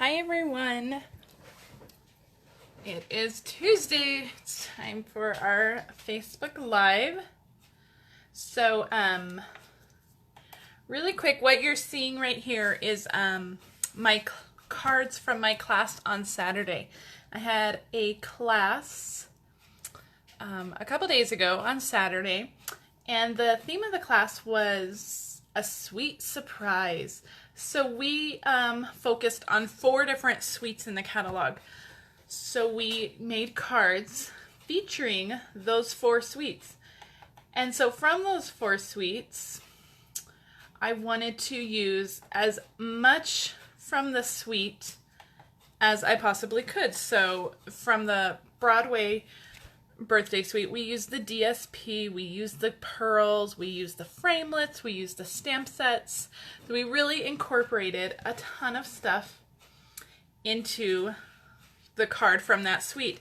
Hi everyone. It is Tuesday. It's time for our Facebook Live. So, really quick, what you're seeing right here is my cards from my class on Saturday. I had a class a couple days ago on Saturday, and the theme of the class was a sweet surprise. So we focused on 4 different sweets in the catalog. So we made cards featuring those 4 sweets. And so from those 4 sweets, I wanted to use as much from the sweet as I possibly could. So from the Broadway birthday suite, we used the DSP, we used the pearls, we used the framelits, we used the stamp sets. So we really incorporated a ton of stuff into the card from that suite.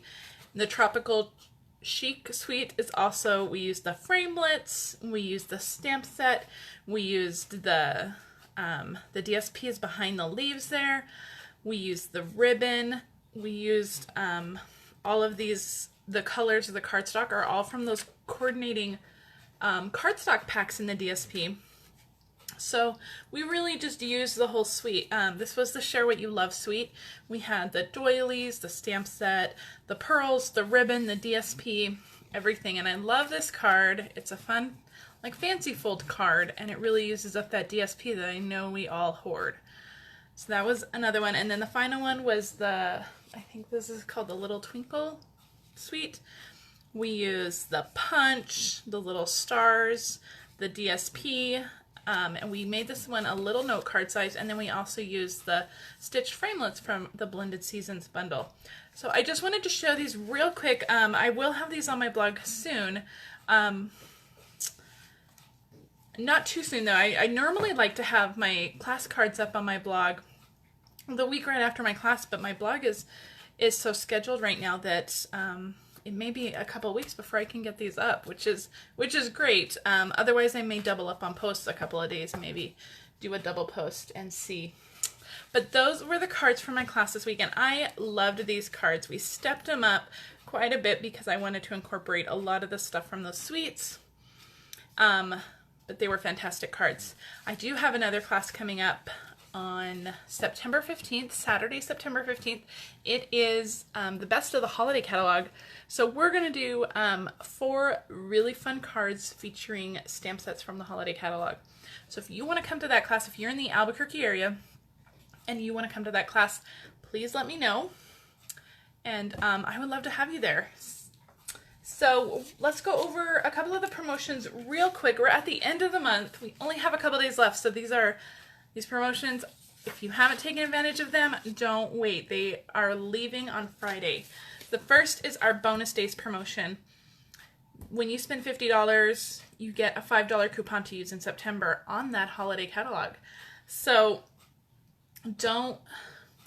The Tropical Chic suite is also, we used the framelits, we used the stamp set, we used the DSP is behind the leaves there, we used the ribbon, we used all of these. The colors of the cardstock are all from those coordinating cardstock packs in the DSP. So we really just used the whole suite. This was the Share What You Love suite. We had the doilies, the stamp set, the pearls, the ribbon, the DSP, everything. And I love this card. It's a fun, like, fancy fold card, and it really uses up that DSP that I know we all hoard. So that was another one. And then the final one was the, I think this is called the Little Twinkle suite. We use the punch, the little stars, the DSP, and we made this one a little note card size, and then we also used the stitched framelits from the Blended Seasons bundle. So I just wanted to show these real quick. I will have these on my blog soon. Not too soon though. I normally like to have my class cards up on my blog the week right after my class, but my blog is so scheduled right now that it may be a couple weeks before I can get these up, which is great. Otherwise, I may double up on posts a couple of days and maybe do a double post and see. But those were the cards from my class this weekend. I loved these cards. We stepped them up quite a bit because I wanted to incorporate a lot of the stuff from those suites. But they were fantastic cards. I do have another class coming up on September 15th, Saturday, September 15th. It is the best of the holiday catalog. So we're going to do 4 really fun cards featuring stamp sets from the holiday catalog. So if you want to come to that class, if you're in the Albuquerque area and you want to come to that class, please let me know. And I would love to have you there. So let's go over a couple of the promotions real quick. We're at the end of the month. We only have a couple days left. So these promotions, if you haven't taken advantage of them, don't wait. They are leaving on Friday. The first is our bonus days promotion. When you spend $50, you get a $5 coupon to use in September on that holiday catalog. So don't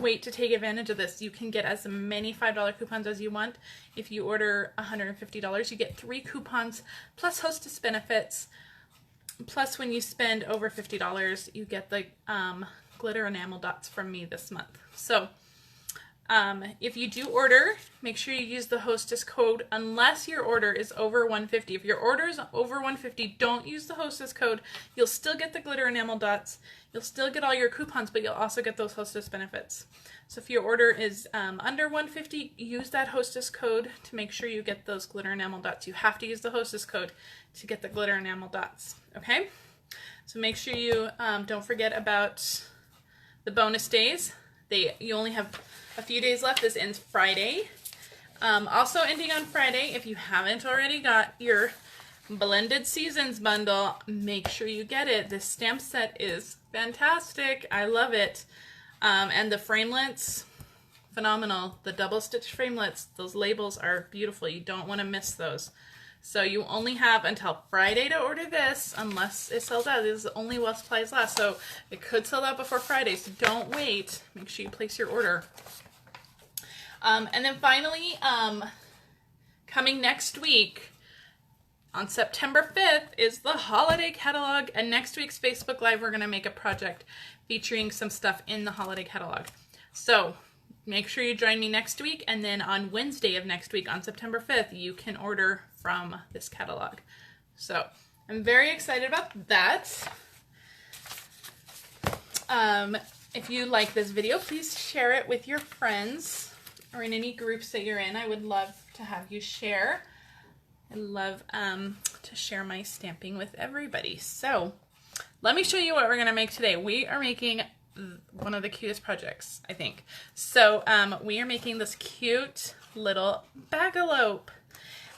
wait to take advantage of this. You can get as many $5 coupons as you want. If you order $150, you get 3 coupons plus hostess benefits. Plus, when you spend over $50, you get the glitter enamel dots from me this month. So if you do order, make sure you use the hostess code unless your order is over $150. If your order is over $150, don't use the hostess code. You'll still get the glitter enamel dots. You'll still get all your coupons, but you'll also get those hostess benefits. So if your order is under $150, use that hostess code to make sure you get those glitter enamel dots. You have to use the hostess code to get the glitter enamel dots. Okay? So make sure you don't forget about the bonus days. You only have a few days left. This ends Friday. Also ending on Friday, if you haven't already got your Blended Seasons bundle, make sure you get it. This stamp set is fantastic. I love it. And the framelits, phenomenal. The double stitch framelits, those labels are beautiful. You don't want to miss those. So you only have until Friday to order this, unless it sells out. This is only while supplies last, so it could sell out before Friday, so don't wait. Make sure you place your order. And then finally, coming next week, on September 5th, is the holiday catalog, and next week's Facebook Live, we're going to make a project featuring some stuff in the holiday catalog. So make sure you join me next week, and then on Wednesday of next week, on September 5th, you can order from this catalog. So I'm very excited about that. If you like this video, please share it with your friends or in any groups that you're in. I would love to have you share. I love to share my stamping with everybody. So let me show you what we're going to make today. We are making one of the cutest projects, I think. So we are making this cute little bagalope.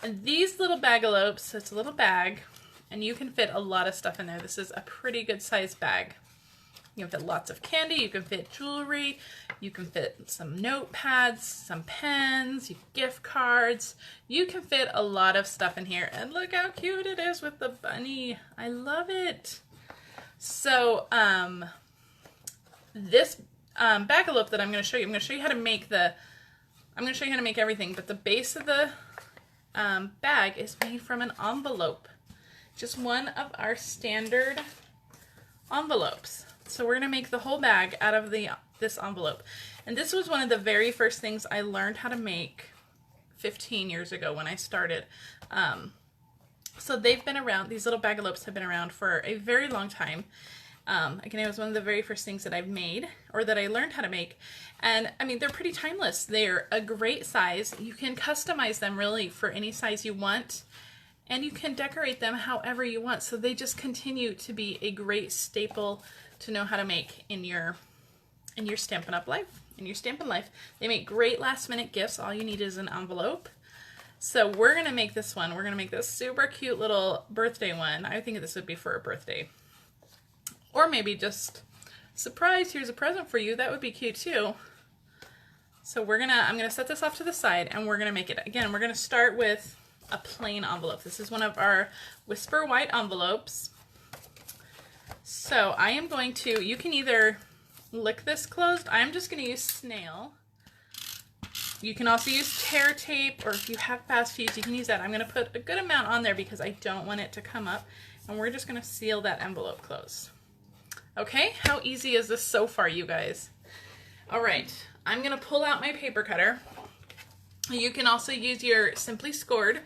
And these little bagalopes, so it's a little bag, and you can fit a lot of stuff in there. This is a pretty good sized bag. You can fit lots of candy, you can fit jewelry, you can fit some notepads, some pens, gift cards. You can fit a lot of stuff in here. And look how cute it is with the bunny. I love it. So this bagalope that I'm going to show you, I'm going to show you how to make everything, but the base of the bag is made from an envelope. Just one of our standard envelopes. So we're going to make the whole bag out of this envelope. And this was one of the very first things I learned how to make 15 years ago when I started. So they've been around, these little bagalopes have been around for a very long time. Again, it was one of the very first things that I've made, or that I learned how to make. And I mean, they're pretty timeless. They're a great size. You can customize them really for any size you want, and you can decorate them however you want. So they just continue to be a great staple to know how to make in your Stampin' Up! Life, in your Stampin' life. They make great last minute gifts. All you need is an envelope. So we're going to make this one. We're going to make this super cute little birthday one. I think this would be for a birthday. Or maybe just, surprise, here's a present for you. That would be cute too. So I'm going to set this off to the side, and we're going to make it. Again, we're going to start with a plain envelope. This is one of our Whisper White envelopes. So I am going to, you can either lick this closed. I'm just going to use snail. You can also use tear tape, or if you have fast fuse, you can use that. I'm going to put a good amount on there because I don't want it to come up, and we're just going to seal that envelope closed. Okay, how easy is this so far, you guys? All right, I'm going to pull out my paper cutter. You can also use your Simply Scored.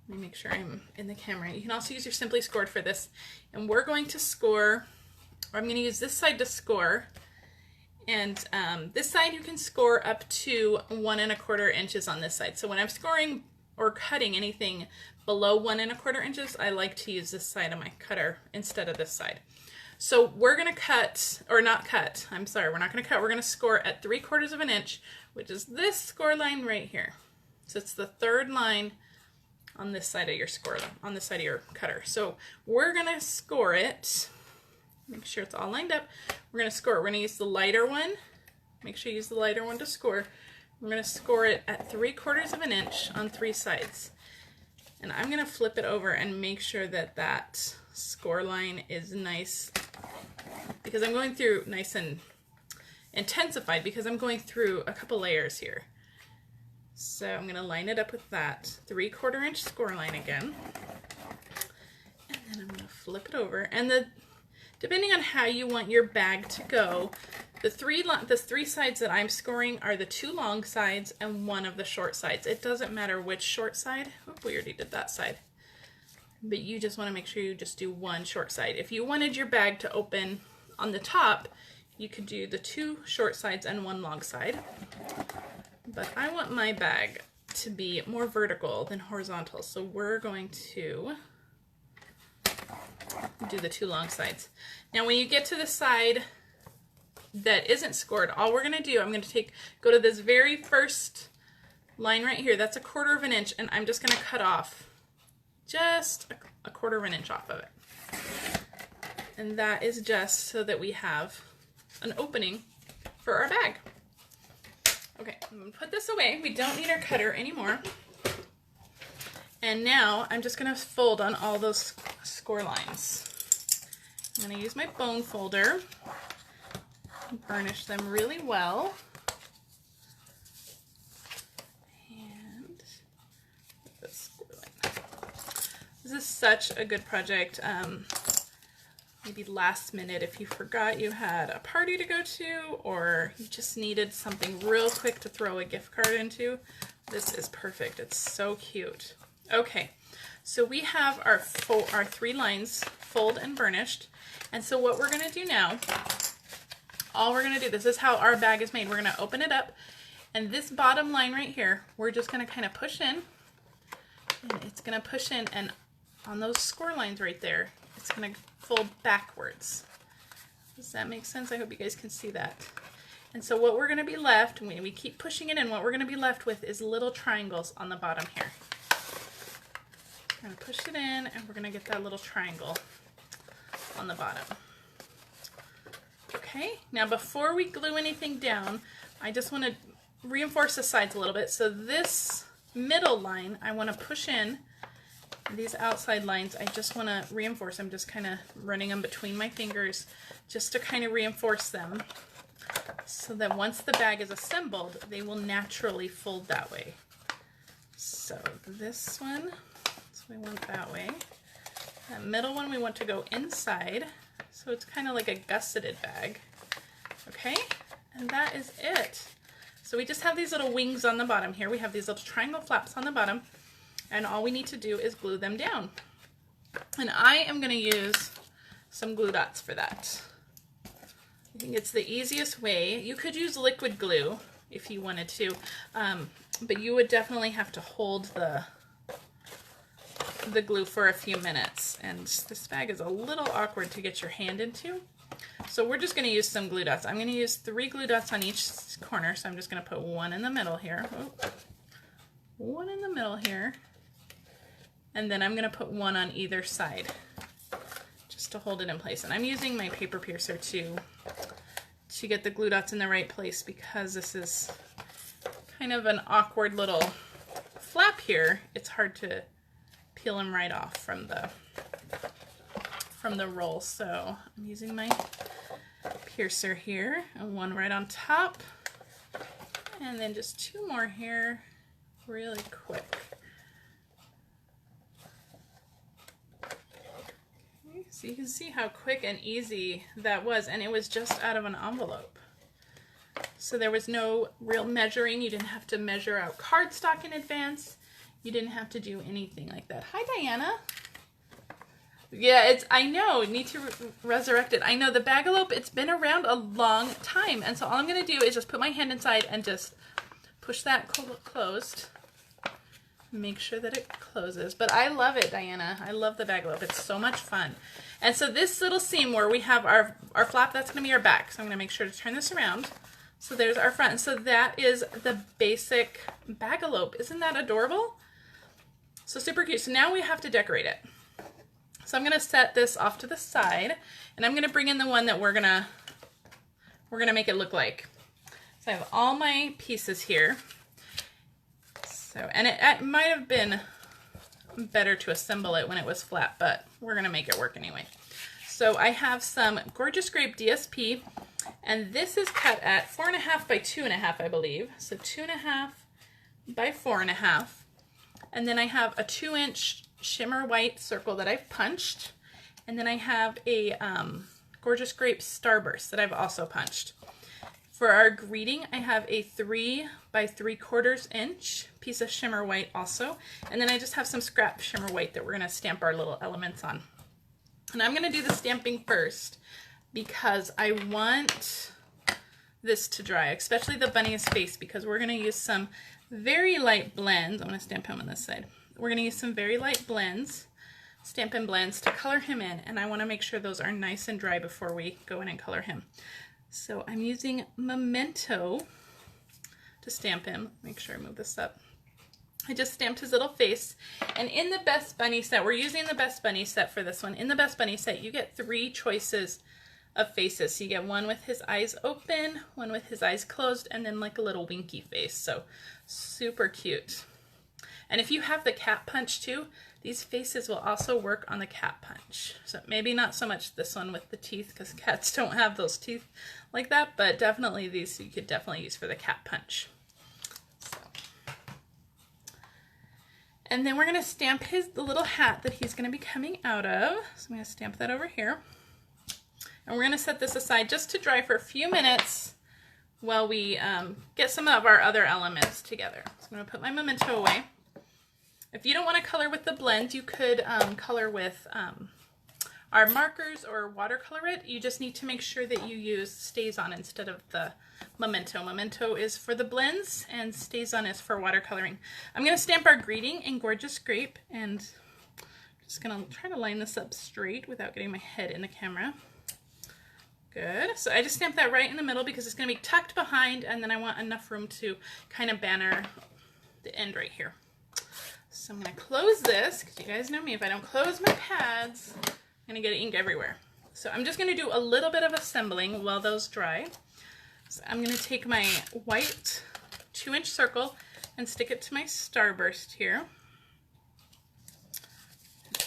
Let me make sure I'm in the camera. You can also use your Simply Scored for this, and we're going to score, or I'm going to use this side to score. And this side you can score up to 1 1/4 inches on this side. So when I'm scoring or cutting anything below 1 1/4 inches, I like to use this side of my cutter instead of this side. So we're going to cut, or not cut, I'm sorry, we're not going to cut, we're going to score at 3/4 of an inch, which is this score line right here. So it's the third line on this side of your score, on this side of your cutter. So we're going to score it. Make sure it's all lined up. We're going to score it. We're going to use the lighter one. Make sure you use the lighter one to score. We're going to score it at 3/4 of an inch on 3 sides. And I'm going to flip it over and make sure that that score line is nice, because I'm going through nice and intensified, because I'm going through a couple layers here. So I'm going to line it up with that 3/4 inch score line again. And then I'm going to flip it over. And depending on how you want your bag to go, the three sides that I'm scoring are the 2 long sides and 1 of the short sides. It doesn't matter which short side. Oh, we already did that side. But you just want to make sure you just do 1 short side. If you wanted your bag to open on the top, you could do the 2 short sides and 1 long side. But I want my bag to be more vertical than horizontal, so we're going to do the 2 long sides. Now when you get to the side that isn't scored, all we're going to do, I'm going to go to this very first line right here. That's 1/4 of an inch, and I'm just going to cut off just a 1/4 of an inch off of it. And that is just so that we have an opening for our bag. Okay, I'm going to put this away. We don't need our cutter anymore. And now I'm just going to fold on all those score lines. I'm going to use my bone folder, burnish them really well, and put this score line. This is such a good project. maybe last minute if you forgot you had a party to go to, or you just needed something real quick to throw a gift card into. This is perfect. It's so cute. Okay, so we have our 3 lines fold and burnished. And so what we're gonna do now, all we're gonna do, this is how our bag is made. We're gonna open it up, and this bottom line right here, we're just gonna kind of push in, and it's gonna push in, and on those score lines right there, it's gonna fold backwards. Does that make sense? I hope you guys can see that. And so what we're gonna be left, when we keep pushing it in, what we're gonna be left with is little triangles on the bottom here. We're gonna push it in, and we're gonna get that little triangle on the bottom. Okay, now before we glue anything down, I just want to reinforce the sides a little bit. So this middle line, I want to push in. These outside lines, I just want to reinforce. I'm just kind of running them between my fingers just to kind of reinforce them, so that once the bag is assembled, they will naturally fold that way. So this one, so we want that way. That middle one we want to go inside, so it's kind of like a gusseted bag. Okay, and that is it. So we just have these little wings on the bottom here. We have these little triangle flaps on the bottom, and all we need to do is glue them down. And I am going to use some glue dots for that. I think it's the easiest way. You could use liquid glue if you wanted to, but you would definitely have to hold the glue for a few minutes, and this bag is a little awkward to get your hand into. So we're just going to use some glue dots. I'm going to use 3 glue dots on each corner, so I'm just going to put 1 in the middle here. Oh, 1 in the middle here. And then I'm going to put 1 on either side just to hold it in place. And I'm using my paper piercer to get the glue dots in the right place, because this is kind of an awkward little flap here. It's hard to peel them right off from the roll. So I'm using my piercer here, and 1 right on top, and then just 2 more here really quick. Okay, so you can see how quick and easy that was, and it was just out of an envelope. So there was no real measuring. You didn't have to measure out cardstock in advance. You didn't have to do anything like that. Hi, Diana. Yeah, I know, need to resurrect it. I know the Bagalope, it's been around a long time. And so all I'm going to do is just put my hand inside and just push that closed. Make sure that it closes. But I love it, Diana. I love the Bagalope. It's so much fun. And so this little seam where we have our flap, that's going to be our back. So I'm going to make sure to turn this around. So there's our front. So that is the basic Bagalope. Isn't that adorable? So super cute. So now we have to decorate it. So I'm going to set this off to the side, and I'm going to bring in the one that we're going to make it look like. So I have all my pieces here. So, and it might have been better to assemble it when it was flat, but we're going to make it work anyway. So I have some Gorgeous Grape DSP, and this is cut at 4.5 by 2.5, I believe. So 2.5 by 4.5. And then I have a 2-inch shimmer white circle that I've punched. And then I have a Gorgeous Grape Starburst that I've also punched. For our greeting, I have a 3 by 3/4 inch piece of shimmer white also. And then I just have some scrap shimmer white that we're going to stamp our little elements on. And I'm going to do the stamping first because I want this to dry, especially the bunny's face, because we're going to use some very light blends. I'm going to stamp him on this side. We're going to use some very light blends, Stampin' blends, to color him in, and I want to make sure those are nice and dry before we go in and color him. So I'm using Memento to stamp him. Make sure I move this up. I just stamped his little face, and in the Best Bunny set, we're using the Best Bunny set for this one. In the Best Bunny set, you get 3 choices of faces. So you get one with his eyes open, one with his eyes closed, and then like a little winky face. So super cute. And if you have the cat punch too, these faces will also work on the cat punch. So maybe not so much this one with the teeth, because cats don't have those teeth like that, but definitely these you could definitely use for the cat punch. So. And then we're going to stamp the little hat that he's going to be coming out of. So I'm going to stamp that over here. And we're going to set this aside just to dry for a few minutes while we get some of our other elements together. So I'm going to put my Memento away. If you don't want to color with the blend, you could color with our markers or watercolor it. You just need to make sure that you use Stays On instead of the Memento. Memento is for the blends and Stays On is for watercoloring. I'm going to stamp our greeting in Gorgeous Grape, and I'm just going to try to line this up straight without getting my head in the camera. Good. So I just stamped that right in the middle because it's going to be tucked behind, and then I want enough room to kind of banner the end right here. So I'm going to close this because you guys know me. If I don't close my pads, I'm going to get ink everywhere. So I'm just going to do a little bit of assembling while those dry. So I'm going to take my white 2-inch circle and stick it to my Starburst here.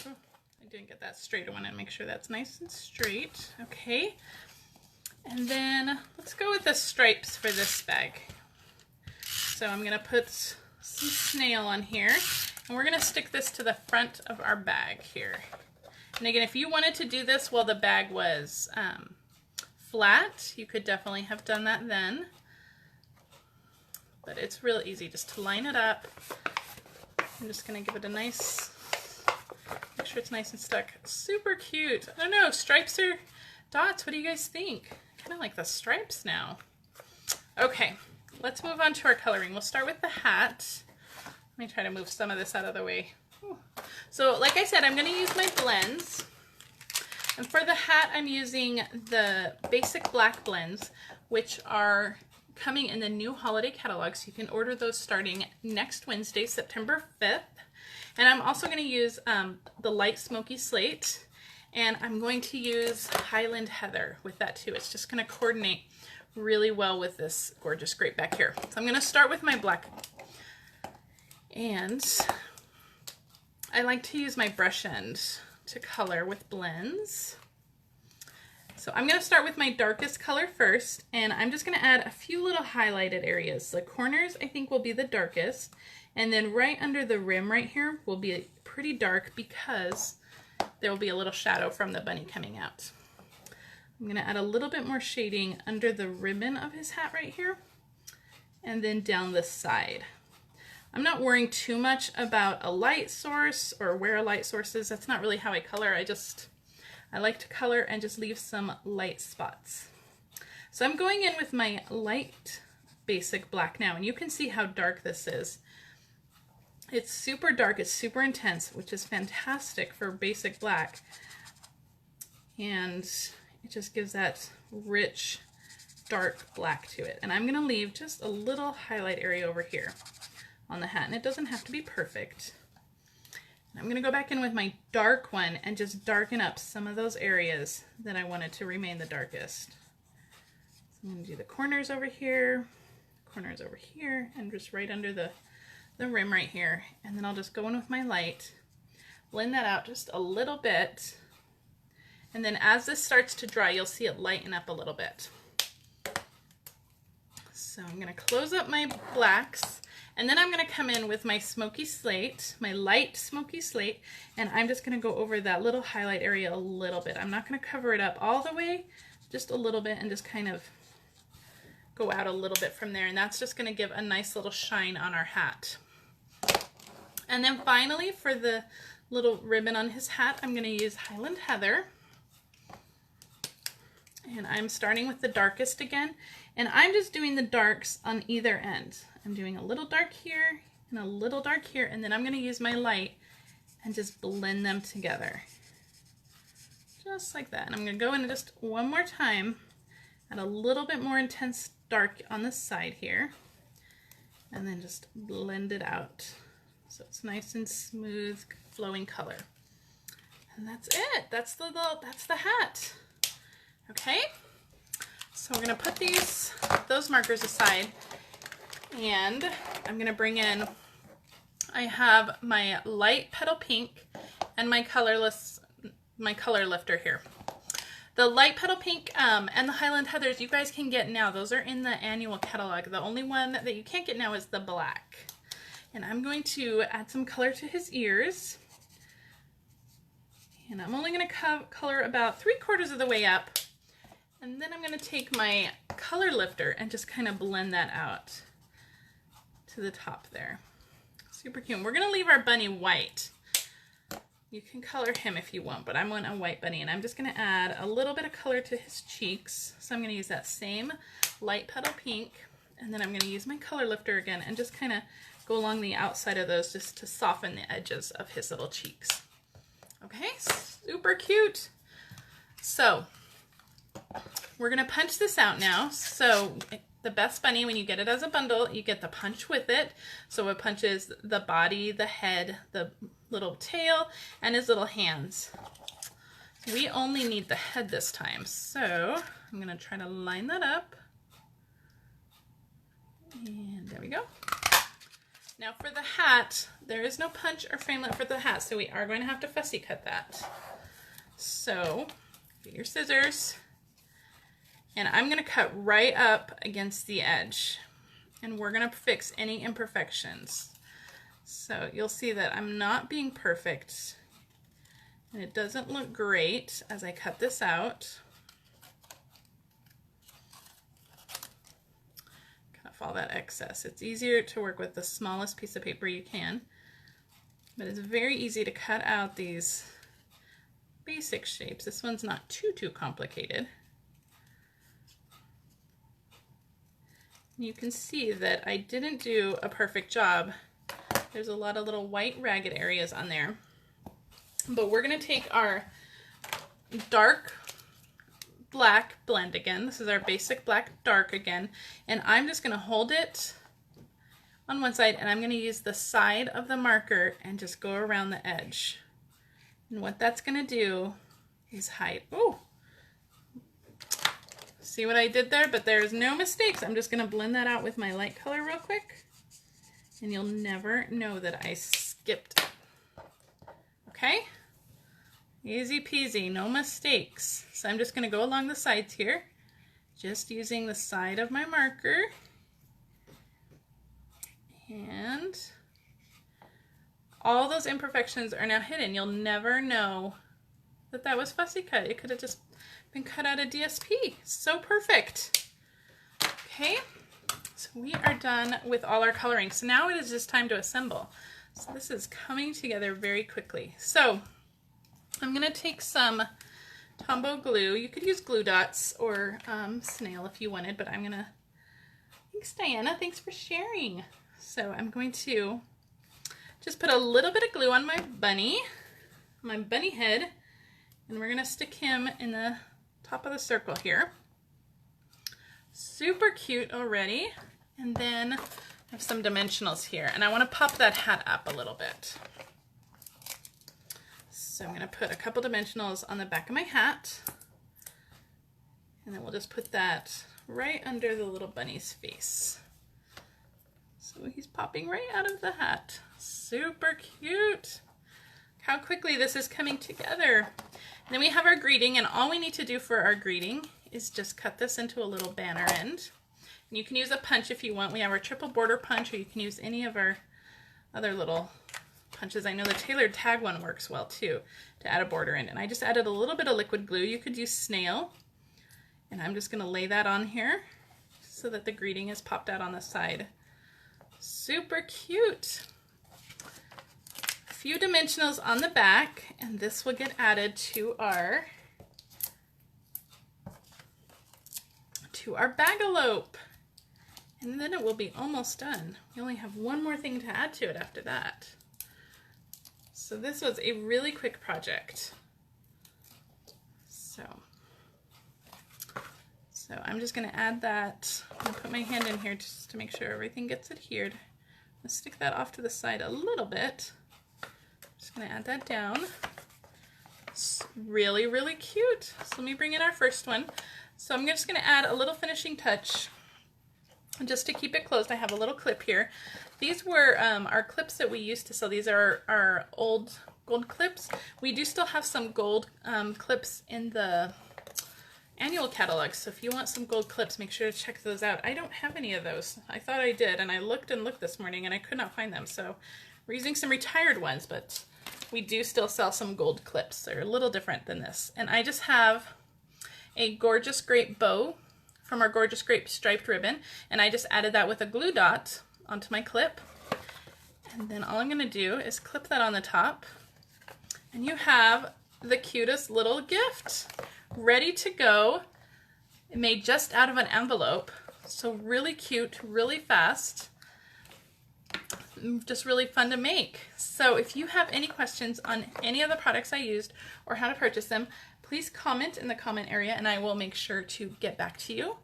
Oh, I didn't get that straight. I want to make sure that's nice and straight. Okay. And then let's go with the stripes for this bag. So I'm going to put some snail on here, and we're going to stick this to the front of our bag here. And again, if you wanted to do this while the bag was flat, you could definitely have done that then. But it's real easy just to line it up. I'm just going to give it a nice, make sure it's nice and stuck. Super cute. I don't know, stripes or dots, what do you guys think? I kind of like the stripes now. Okay, let's move on to our coloring. We'll start with the hat. Let me try to move some of this out of the way. So like I said, I'm going to use my blends. And for the hat, I'm using the basic black blends, which are coming in the new holiday catalog. So you can order those starting next Wednesday, September 5th. And I'm also going to use the light smoky slate. And I'm going to use Highland Heather with that too. It's just going to coordinate really well with this Gorgeous Grape back here. So I'm going to start with my black. And I like to use my brush end to color with blends. So I'm going to start with my darkest color first, and I'm just going to add a few little highlighted areas. The corners I think will be the darkest, and then right under the rim right here will be pretty dark because there will be a little shadow from the bunny coming out. I'm going to add a little bit more shading under the ribbon of his hat right here, and then down the side. I'm not worrying too much about a light source or where a light source is. That's not really how I color. I like to color and just leave some light spots. So I'm going in with my light basic black now, and you can see how dark this is. It's super dark, it's super intense, which is fantastic for basic black. And it just gives that rich, dark black to it. And I'm gonna leave just a little highlight area over here on the hat, and it doesn't have to be perfect. I'm going to go back in with my dark one and just darken up some of those areas that I wanted to remain the darkest. So I'm going to do the corners over here, and just right under the rim right here. And then I'll just go in with my light, blend that out just a little bit. And then as this starts to dry, you'll see it lighten up a little bit. So I'm going to close up my blacks. And then I'm going to come in with my smoky slate, my light smoky slate, and I'm just going to go over that little highlight area a little bit. I'm not going to cover it up all the way, just a little bit, and just kind of go out a little bit from there. And that's just going to give a nice little shine on our hat. And then finally, for the little ribbon on his hat, I'm going to use Highland Heather. And I'm starting with the darkest again, and I'm just doing the darks on either end. I'm doing a little dark here and a little dark here, and then I'm going to use my light and just blend them together. Just like that. And I'm going to go in just one more time, add a little bit more intense dark on the side here, and then just blend it out so it's nice and smooth, flowing color. And that's it. That's the hat. Okay, so we're going to put those markers aside, and I'm going to bring in, I have my light Petal Pink and my color lifter here. The light Petal Pink and the Highland Heathers you guys can get now. Those are in the annual catalog. The only one that you can't get now is the black. And I'm going to add some color to his ears. And I'm only going to color about 3/4 of the way up. And then I'm going to take my color lifter and just kind of blend that out to the top there. Super cute. We're going to leave our bunny white. You can color him if you want, but I want a white bunny, and I'm just going to add a little bit of color to his cheeks. So I'm going to use that same light petal pink, and then I'm going to use my color lifter again and just kind of go along the outside of those just to soften the edges of his little cheeks. Okay, super cute. So we're going to punch this out now. So the best bunny, when you get it as a bundle, you get the punch with it. So it punches the body, the head, the little tail, and his little hands. We only need the head this time. So I'm going to try to line that up. And there we go. Now for the hat, there is no punch or framelit for the hat, so we are going to have to fussy cut that. So get your scissors, and I'm going to cut right up against the edge, and we're going to fix any imperfections. So you'll see that I'm not being perfect, and it doesn't look great as I cut this out. Cut off all that excess. It's easier to work with the smallest piece of paper you can, but it's very easy to cut out these basic shapes. This one's not too complicated. You can see that I didn't do a perfect job. There's a lot of little white ragged areas on there. But we're going to take our dark black blend again. This is our basic black dark again. And I'm just going to hold it on one side, and I'm going to use the side of the marker and just go around the edge. And what that's going to do is hide. Oh! See what I did there? But there's no mistakes. I'm just going to blend that out with my light color real quick. And you'll never know that I skipped it. Okay? Easy peasy, no mistakes. So I'm just going to go along the sides here, just using the side of my marker. And all those imperfections are now hidden. You'll never know that that was fussy cut. It could have just been cut out of DSP. So perfect. Okay. So we are done with all our coloring. So now it is just time to assemble. So this is coming together very quickly. So I'm going to take some Tombow glue. You could use glue dots or snail if you wanted, but I'm going to, thanks Diana, thanks for sharing. So I'm going to just put a little bit of glue on my bunny head, and we're going to stick him in the top of the circle here. Super cute already. And then I have some dimensionals here, and I want to pop that hat up a little bit. So I'm going to put a couple dimensionals on the back of my hat, and then we'll just put that right under the little bunny's face. So he's popping right out of the hat. Super cute. How quickly this is coming together. And then we have our greeting, and all we need to do for our greeting is just cut this into a little banner end. And you can use a punch if you want. We have our triple border punch, or you can use any of our other little punches. I know the tailored tag one works well too, to add a border in. And I just added a little bit of liquid glue. You could use snail. And I'm just going to lay that on here so that the greeting is popped out on the side. Super cute. A few dimensionals on the back, and this will get added to our bag-a-lope. And then it will be almost done. We only have one more thing to add to it after that. So this was a really quick project. So I'm just going to add that. I'm going to put my hand in here just to make sure everything gets adhered. I'll stick that off to the side a little bit. Just going to add that down. It's really, really cute. So let me bring in our first one. So I'm just going to add a little finishing touch. Just to keep it closed, I have a little clip here. These were our clips that we used to sell. These are our old gold clips. We do still have some gold clips in the annual catalog, so if you want some gold clips, make sure to check those out. I don't have any of those. I thought I did, and I looked and looked this morning, and I could not find them, so we're using some retired ones, but we do still sell some gold clips. They're a little different than this. And I just have a gorgeous grape bow from our gorgeous grape striped ribbon, and I just added that with a glue dot onto my clip. And then all I'm going to do is clip that on the top, and you have the cutest little gift ready to go, made just out of an envelope. So really cute, really fast, just really fun to make. So if you have any questions on any of the products I used or how to purchase them, please comment in the comment area and I will make sure to get back to you.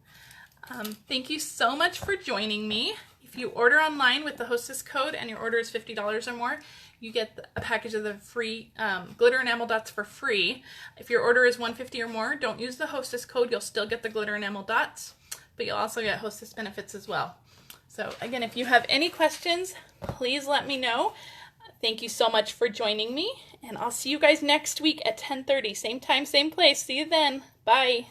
Thank you so much for joining me. If you order online with the Hostess code and your order is $50 or more, you get a package of the free glitter enamel dots for free. If your order is $150 or more, don't use the Hostess code. You'll still get the glitter enamel dots, but you'll also get Hostess benefits as well. So again, if you have any questions, please let me know. Thank you so much for joining me, and I'll see you guys next week at 10:30. Same time, same place. See you then. Bye.